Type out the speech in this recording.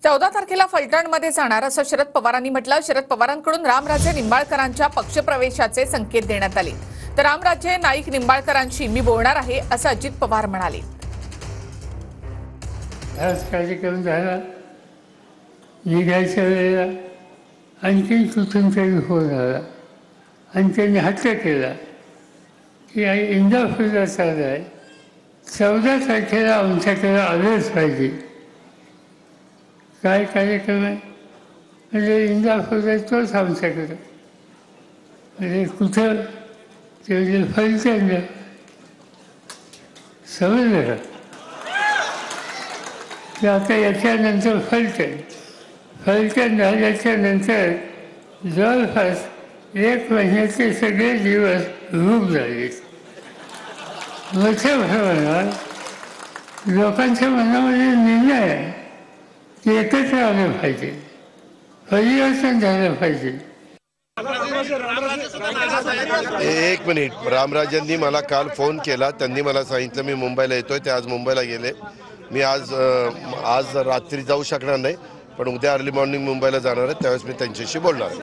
14 तारखेला फलटणमध्ये जाणार असं शरद पवारांनी म्हटलं। शरद पवारांकडून रामराजे निंबाळकरांच्या पक्षप्रवेशाचे संकेत देण्यात आले। तर रामराजे नाईक निंबाळकरांशी मी बोलणार आहे असं अजित पवार म्हणाले। कार्यक्रम झाला, निघायच्या वेळेला आणखी कुठूनतरी फोन आला आणि त्यांनी हट्ट केला की इंदापूरला चालला आहे, 14 तारखेला आमच्याकडे आलंच पाहिजे। काय कार्यक्रम आहे म्हणजे इंदापूरला तोच आमच्याकडं, म्हणजे कुठं ते म्हणजे फलटणला। समजलं का? की आता याच्यानंतर फलटण झाल्याच्यानंतर जवळपास 1 महिन्याचे सगळे दिवस रूप झाले। मोठ्या प्रमाणात लोकांच्या मनामध्ये निर्णय आहे की एकत्र आलं पाहिजे, परिवर्तन झालं पाहिजे। एक मिनिट, रामराजांनी मला काल फोन केला, त्यांनी मला सांगितलं मी मुंबईला येतोय, ते आज मुंबईला गेले। मी आज रात्री जाऊ शकणार नाही, पण उद्या अर्ली मॉर्निंग मुंबईला जाणार आहे, त्यावेळेस मी त्यांच्याशी बोलणार आहे।